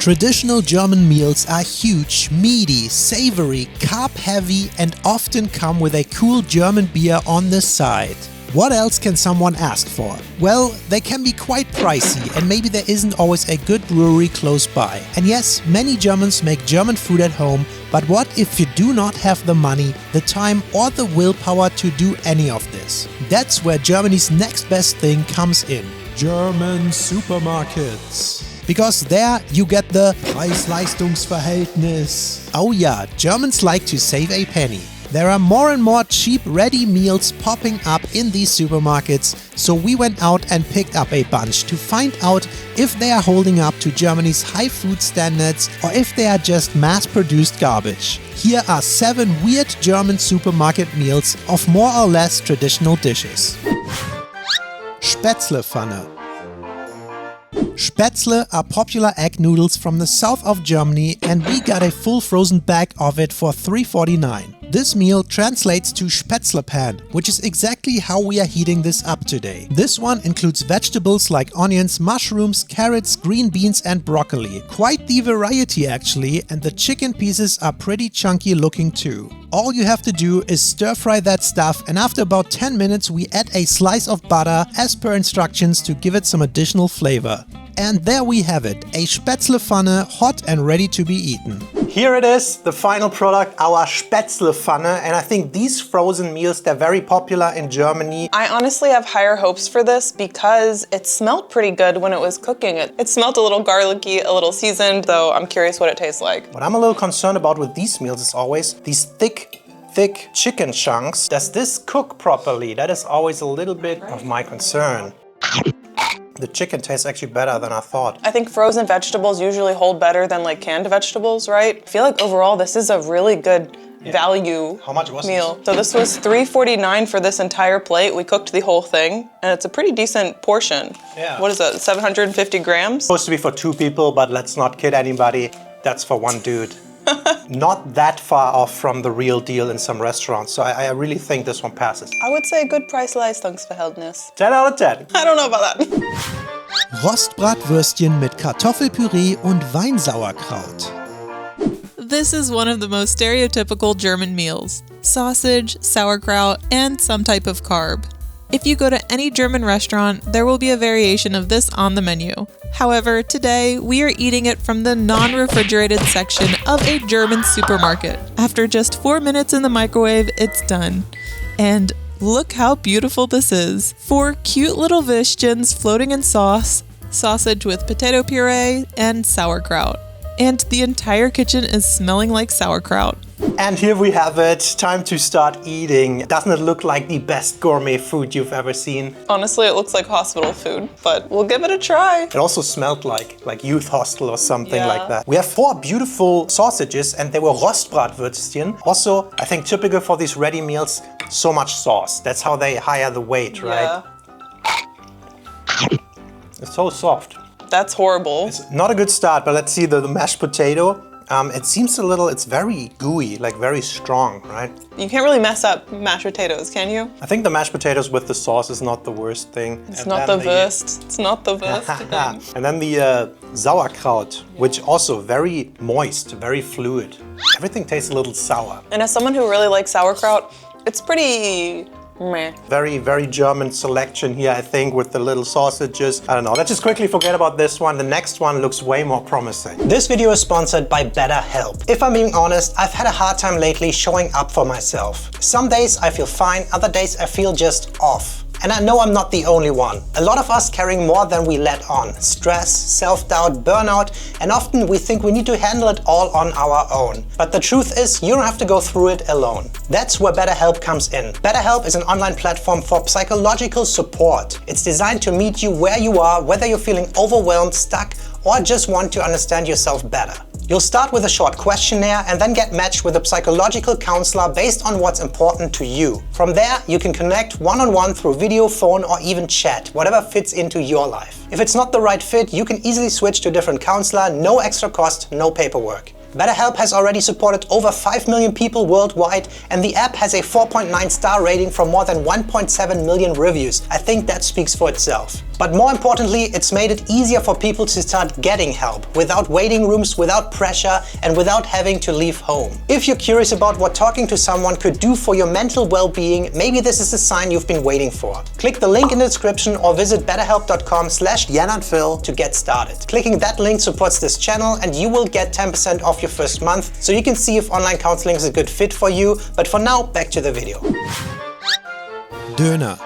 Traditional German meals are huge, meaty, savory, carb-heavy and often come with a cool German beer on the side. What else can someone ask for? Well, they can be quite pricey and maybe there isn't always a good brewery close by. And yes, many Germans make German food at home, but what if you do not have the money, the time or the willpower to do any of this? That's where Germany's next best thing comes in. German supermarkets. Because there you get the Preis-Leistungs-Verhältnis. Oh yeah, Germans like to save a penny. There are more and more cheap ready meals popping up in these supermarkets, so we went out and picked up a bunch to find out if they are holding up to Germany's high food standards or if they are just mass-produced garbage. Here are 7 weird German supermarket meals of more or less traditional dishes. Spätzle Pfanne. Spätzle are popular egg noodles from the south of Germany and we got a full frozen bag of it for $3.49. This meal translates to Spätzle Pfanne, which is exactly how we are heating this up today. This one includes vegetables like onions, mushrooms, carrots, green beans and broccoli. Quite the variety actually, and the chicken pieces are pretty chunky looking too. All you have to do is stir fry that stuff and after about 10 minutes we add a slice of butter as per instructions to give it some additional flavor. And there we have it, a Spätzle Pfanne, hot and ready to be eaten. Here it is, the final product, our Spätzle Pfanne, and I think these frozen meals, they're very popular in Germany. I honestly have higher hopes for this because it smelled pretty good when it was cooking. It smelled a little garlicky, a little seasoned, though I'm curious what it tastes like. What I'm a little concerned about with these meals is always these thick chicken chunks. Does this cook properly? That is always a little bit of my concern. The chicken tastes actually better than I thought. I think frozen vegetables usually hold better than like canned vegetables, right? I feel like overall this is a really good value How much was meal. this? So this was $3.49 for this entire plate. We cooked the whole thing and it's a pretty decent portion. Yeah. What is that, 750 grams? Supposed to be for 2 people, but let's not kid anybody. That's for 1 dude. Not that far off from the real deal in some restaurants, so I really think this one passes. I would say good Preis-Leistungs-Verhältnis. 10 out of 10. I don't know about that. Rostbrat Würstchen mit Kartoffelpüree und Weinsauerkraut. This is one of the most stereotypical German meals. Sausage, sauerkraut, and some type of carb. If you go to any German restaurant, there will be a variation of this on the menu. However, today we are eating it from the non-refrigerated section of a German supermarket. After just 4 minutes in the microwave, it's done. And look how beautiful this is. 4 cute little Würstchens floating in sauce, sausage with potato puree, and sauerkraut. And the entire kitchen is smelling like sauerkraut. And here we have it. Time to start eating. Doesn't it look like the best gourmet food you've ever seen? Honestly, it looks like hospital food, but we'll give it a try. It also smelled like youth hostel or something like that. We have 4 beautiful sausages and they were Rostbrat Würstchen. Also, I think typical for these ready meals, so much sauce. That's how they hire the weight, right? Yeah. It's so soft. That's horrible. It's not a good start, but let's see the mashed potato. It seems it's very gooey, like very strong, right? You can't really mess up mashed potatoes, can you? I think the mashed potatoes with the sauce is not the worst thing. It's not the worst. It's not the worst thing. And then the sauerkraut, which also very moist, very fluid. Everything tastes a little sour. And as someone who really likes sauerkraut, it's pretty meh. Very, very German selection here, I think, with the little sausages. I don't know. Let's just quickly forget about this one. The next one looks way more promising. This video is sponsored by BetterHelp. If I'm being honest, I've had a hard time lately showing up for myself. Some days I feel fine, other days I feel just off. And I know I'm not the only one. A lot of us carrying more than we let on. Stress, self-doubt, burnout, and often we think we need to handle it all on our own. But the truth is, you don't have to go through it alone. That's where BetterHelp comes in. BetterHelp is an online platform for psychological support. It's designed to meet you where you are, whether you're feeling overwhelmed, stuck, or just want to understand yourself better. You'll start with a short questionnaire and then get matched with a psychological counselor based on what's important to you. From there, you can connect one-on-one through video, phone, or even chat, whatever fits into your life. If it's not the right fit, you can easily switch to a different counselor, no extra cost, no paperwork. BetterHelp has already supported over 5 million people worldwide, and the app has a 4.9 star rating from more than 1.7 million reviews. I think that speaks for itself. But more importantly, it's made it easier for people to start getting help without waiting rooms, without pressure, and without having to leave home. If you're curious about what talking to someone could do for your mental well-being, maybe this is a sign you've been waiting for. Click the link in the description or visit betterhelp.com/janandphil to get started. Clicking that link supports this channel and you will get 10% off your first month, so you can see if online counseling is a good fit for you. But for now, back to the video. Döner.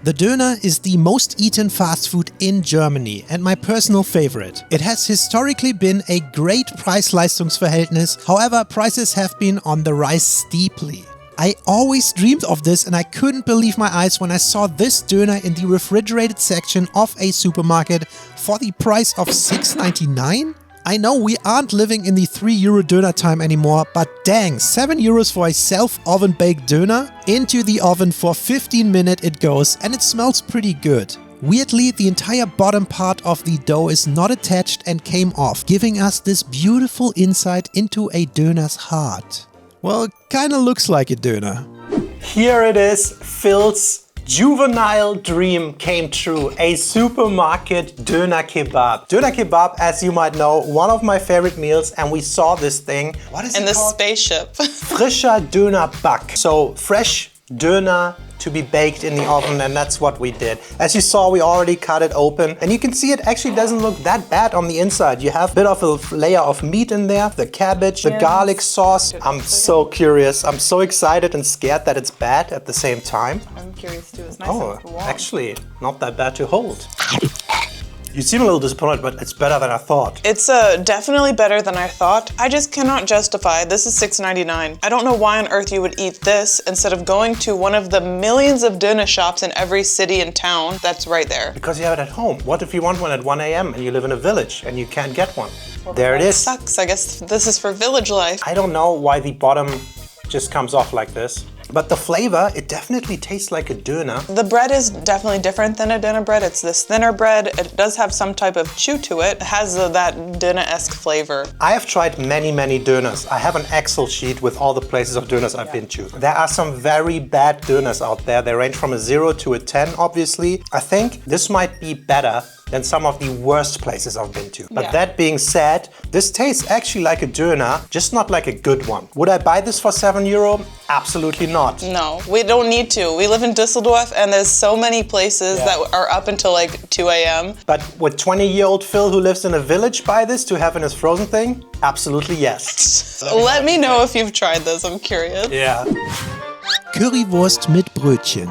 The Döner is the most eaten fast food in Germany and my personal favorite. It has historically been a great Preis-Leistungs-Verhältnis, however prices have been on the rise steeply. I always dreamed of this and I couldn't believe my eyes when I saw this Döner in the refrigerated section of a supermarket for the price of €6.99? I know we aren't living in the €3 Döner time anymore, but dang, €7 for a self-oven baked Döner? Into the oven for 15 minutes it goes and it smells pretty good. Weirdly, the entire bottom part of the dough is not attached and came off, giving us this beautiful insight into a Döner's heart. Well, kinda looks like a Döner. Here it is, Phil's juvenile dream came true. A supermarket Döner kebab. Döner kebab, as you might know, one of my favorite meals, and we saw this thing. What is it called? In the spaceship. Frischer Döner Back. So fresh Döner to be baked in the oven, and that's what we did. As you saw, we already cut it open, and you can see it actually doesn't look that bad on the inside. You have a bit of a layer of meat in there, the cabbage, the garlic sauce. I'm so curious. I'm so excited and scared that it's bad at the same time. I'm curious too. It's nice Oh, and warm. actually, not that bad to hold. You seem a little disappointed, but it's better than I thought. It's definitely better than I thought. I just cannot justify. This is $6.99. I don't know why on earth you would eat this instead of going to one of the millions of Döner shops in every city and town that's right there. Because you have it at home. What if you want one at 1 a.m. and you live in a village and you can't get one? Well, there it is. Sucks. I guess this is for village life. I don't know why the bottom just comes off like this. But the flavor, it definitely tastes like a Döner. The bread is definitely different than a Döner bread. It's this thinner bread. It does have some type of chew to it. It has that Döner-esque flavor. I have tried many Döners. I have an Excel sheet with all the places of Döners I've been to. There are some very bad Döners out there. They range from a 0 to a 10, obviously. I think this might be better than some of the worst places I've been to. But that being said, this tastes actually like a Döner, just not like a good one. Would I buy this for €7? Absolutely not. No, we don't need to. We live in Düsseldorf and there's so many places that are up until like 2 a.m. But would 20-year-old Phil who lives in a village buy this to have in his frozen thing? Absolutely yes. Let me know if you've tried this, I'm curious. Yeah. Currywurst mit Brötchen.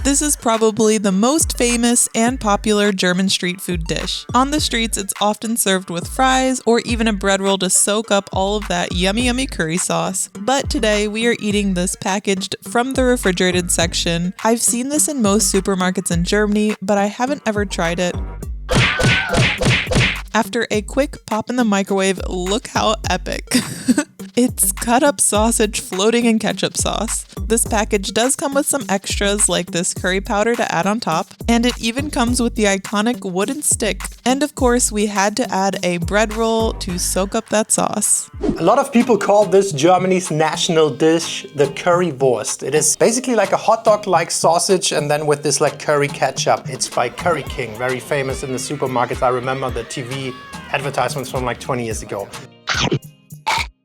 This is probably the most famous and popular German street food dish. On the streets, it's often served with fries or even a bread roll to soak up all of that yummy curry sauce. But today, we are eating this packaged from the refrigerated section. I've seen this in most supermarkets in Germany, but I haven't ever tried it. After a quick pop in the microwave, look how epic. It's cut up sausage floating in ketchup sauce. This package does come with some extras like this curry powder to add on top, and it even comes with the iconic wooden stick. And of course, we had to add a bread roll to soak up that sauce. A lot of people call this Germany's national dish, the Currywurst. It is basically like a hot dog-like sausage and then with this like curry ketchup. It's by Curry King, very famous in the supermarkets. I remember the TV advertisements from like 20 years ago.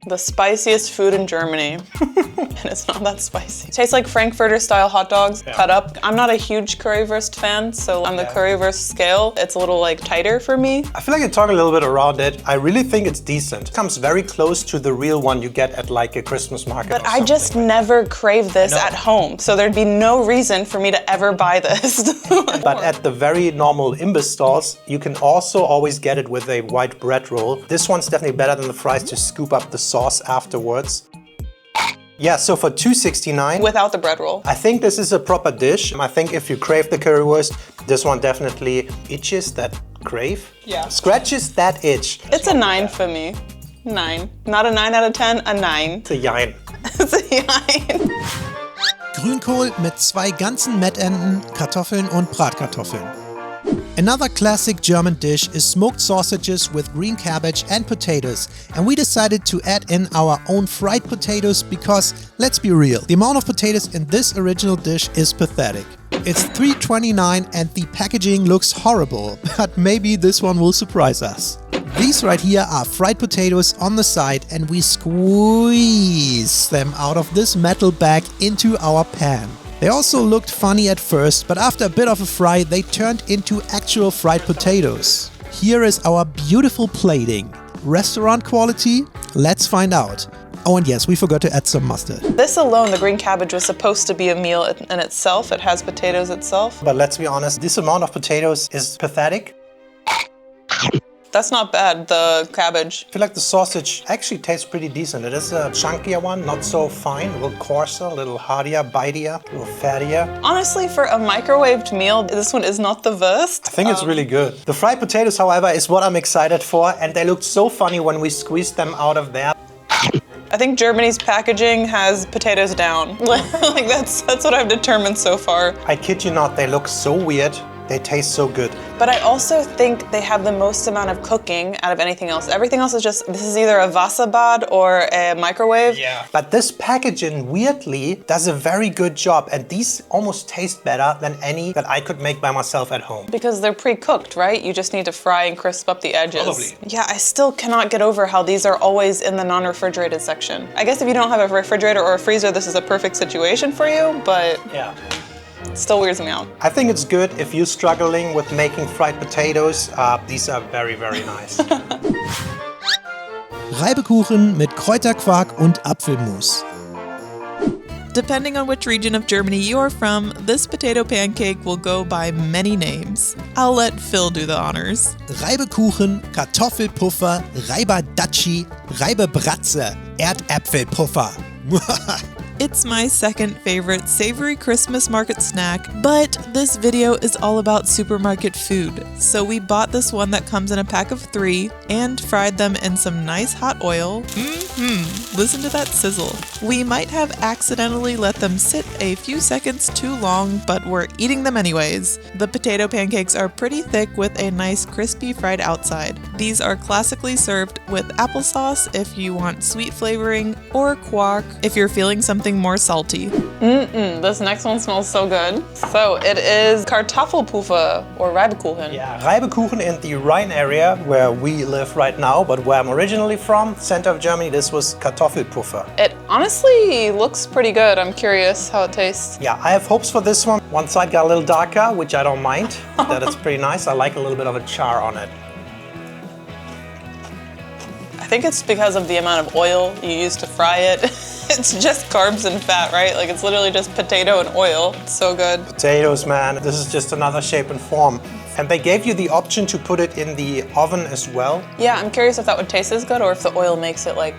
The spiciest food in Germany, and it's not that spicy. Tastes like Frankfurter style hot dogs, cut up. I'm not a huge currywurst fan, so on the currywurst scale, it's a little like tighter for me. I feel like you're talking a little bit around it. I really think it's decent. It comes very close to the real one you get at like a Christmas market. But I just never crave this at home, so there'd be no reason for me to ever buy this. But at the very normal imbiss stalls, you can also always get it with a white bread roll. This one's definitely better than the fries to scoop up the sauce afterwards. Yeah, so for $2.69. Without the bread roll. I think this is a proper dish. I think if you crave the currywurst, this one definitely itches that crave. Yeah. Scratches that itch. It's a 9 for me. 9. Not a 9 out of 10, a 9. It's a Jein. It's a Jein. Grünkohl mit 2 ganzen Mettenden, Kartoffeln und Bratkartoffeln. Another classic German dish is smoked sausages with green cabbage and potatoes, and we decided to add in our own fried potatoes because, let's be real, the amount of potatoes in this original dish is pathetic. It's $3.29 and the packaging looks horrible, but maybe this one will surprise us. These right here are fried potatoes on the side, and we squeeze them out of this metal bag into our pan. They also looked funny at first, but after a bit of a fry, they turned into actual fried potatoes. Here is our beautiful plating. Restaurant quality? Let's find out. Oh, and yes, we forgot to add some mustard. This alone, the green cabbage, was supposed to be a meal in itself. It has potatoes itself. But let's be honest, this amount of potatoes is pathetic. That's not bad, the cabbage. I feel like the sausage actually tastes pretty decent. It is a chunkier one, not so fine, a little coarser, a little heartier, bitier, a little fattier. Honestly, for a microwaved meal, this one is not the worst. I think it's really good. The fried potatoes, however, is what I'm excited for, and they looked so funny when we squeezed them out of there. I think Germany's packaging has potatoes down. Like that's what I've determined so far. I kid you not, they look so weird. They taste so good. But I also think they have the most amount of cooking out of anything else. Everything else is just, this is either a Wasserbad or a microwave. Yeah. But this packaging, weirdly, does a very good job. And these almost taste better than any that I could make by myself at home. Because they're pre-cooked, right? You just need to fry and crisp up the edges. Probably. Yeah, I still cannot get over how these are always in the non-refrigerated section. I guess if you don't have a refrigerator or a freezer, this is a perfect situation for you, but yeah. It still weirds me out. I think it's good if you're struggling with making fried potatoes. These are very, very nice. Reibekuchen mit Kräuterquark und Apfelmus. Depending on which region of Germany you are from, this potato pancake will go by many names. I'll let Phil do the honors. Reibekuchen, Kartoffelpuffer, Reibadatschi, Reibebratze, Erdäpfelpuffer. It's my second favorite savory Christmas market snack, but this video is all about supermarket food. So we bought this one that comes in a pack of 3 and fried them in some nice hot oil. Listen to that sizzle. We might have accidentally let them sit a few seconds too long, but we're eating them anyways. The potato pancakes are pretty thick with a nice crispy fried outside. These are classically served with applesauce if you want sweet flavoring, or quark if you're feeling something more salty. This next one smells so good. So it is Kartoffelpuffer or Reibekuchen. Yeah, Reibekuchen in the Rhine area where we live right now, but where I'm originally from, center of Germany, this was Kartoffelpuffer. It honestly looks pretty good. I'm curious how it tastes. Yeah, I have hopes for this one. One side got a little darker, which I don't mind. That is pretty nice. I like a little bit of a char on it. I think it's because of the amount of oil you use to fry it. It's just carbs and fat, right? Like it's literally just potato and oil. It's so good. Potatoes, man. This is just another shape and form. And they gave you the option to put it in the oven as well. Yeah, I'm curious if that would taste as good or if the oil makes it like...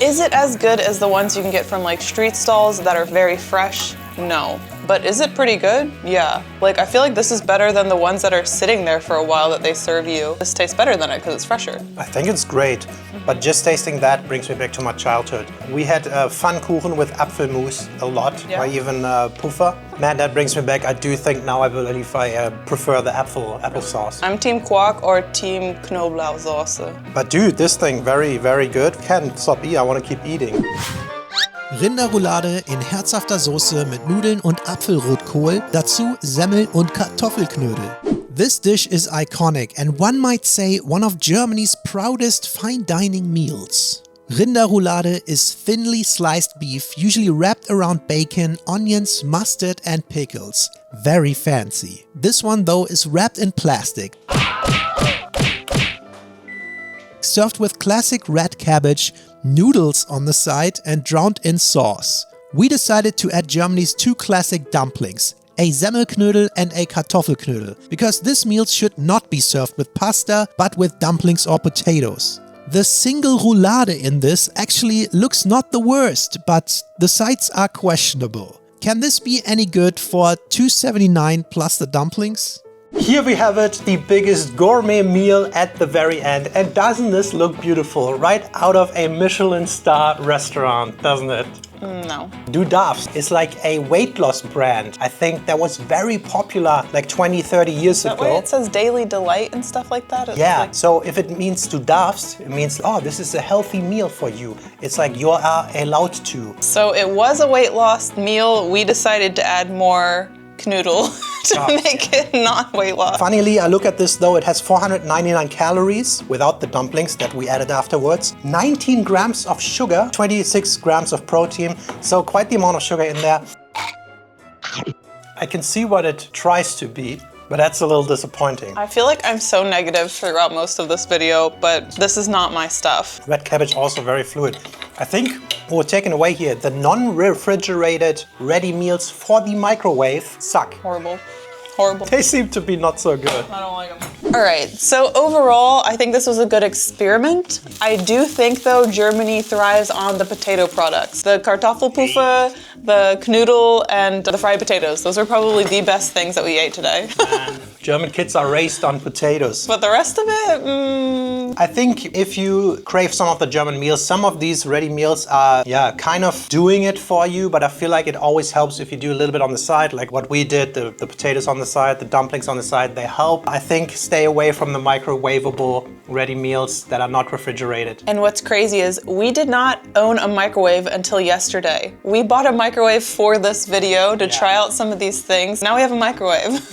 Is it as good as the ones you can get from like street stalls that are very fresh? No. But is it pretty good? Yeah. Like I feel like this is better than the ones that are sitting there for a while that they serve you. This tastes better than it because it's fresher. I think it's great, but just tasting that brings me back to my childhood. We had Pfannkuchen with Apfelmus a lot, or even Puffer. Man, that brings me back. I do think now I believe I prefer the applesauce. I'm team Quark or team Knoblauchsoße. But dude, this thing very, very good. Can't stop eating. I want to keep eating. Rinderroulade in herzhafter Soße mit Nudeln und Apfelrotkohl, dazu Semmel und Kartoffelknödel. This dish is iconic and one might say one of Germany's proudest fine dining meals. Rinderroulade is thinly sliced beef, usually wrapped around bacon, onions, mustard and pickles. Very fancy. This one though is wrapped in plastic. Served with classic red cabbage, noodles on the side and drowned in sauce. We decided to add Germany's 2 classic dumplings, a Semmelknödel and a Kartoffelknödel, because this meal should not be served with pasta, but with dumplings or potatoes. The single roulade in this actually looks not the worst, but the sides are questionable. Can this be any good for $2.79 plus the dumplings? Here we have it, the biggest gourmet meal at the very end. And doesn't this look beautiful? Right out of a Michelin star restaurant, doesn't it? No. Du Darfst is like a weight loss brand. I think that was very popular like 20, 30 years ago. That way it says Daily Delight and stuff like that? It's Yeah, like... so if it means Du Darfst, it means, oh, this is a healthy meal for you. It's like you are allowed to. So it was a weight loss meal. We decided to add more Knödel to make it not weight loss. Funnily, I look at this though, it has 499 calories without the dumplings that we added afterwards. 19 grams of sugar, 26 grams of protein, so quite the amount of sugar in there. I can see what it tries to be, but that's a little disappointing. I feel like I'm so negative throughout most of this video, but this is not my stuff. Red cabbage also very fluid. I think what we're taking away here, the non-refrigerated ready meals for the microwave suck. Horrible. Horrible. They seem to be not so good. I don't like them. All right, so overall, I think this was a good experiment. I do think, though, Germany thrives on the potato products. The Kartoffelpuffer, the Knödel, and the fried potatoes. Those are probably the best things that we ate today. German kids are raised on potatoes. But the rest of it, I think if you crave some of the German meals, some of these ready meals are, kind of doing it for you, but I feel like it always helps if you do a little bit on the side, like what we did, the potatoes on the side, the dumplings on the side, they help. I think stay away from the microwavable ready meals that are not refrigerated. And what's crazy is we did not own a microwave until yesterday. We bought a microwave for this video to try out some of these things. Now we have a microwave.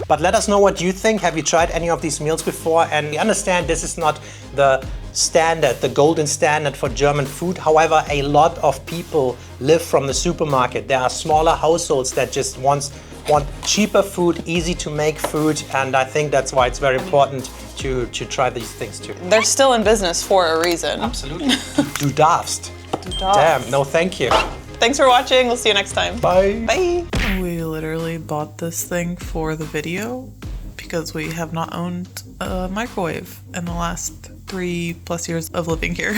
But let us know what you think. Have you tried any of these meals before? And we understand this is not the standard, the golden standard for German food. However, a lot of people live from the supermarket. There are smaller households that just want cheaper food, easy to make food, and I think that's why it's very important to try these things too. They're still in business for a reason. Absolutely. Du darfst. Damn, no thank you. Thanks for watching. We'll see you next time. Bye. Bye. We literally bought this thing for the video because we have not owned a microwave in the last 3+ years of living here.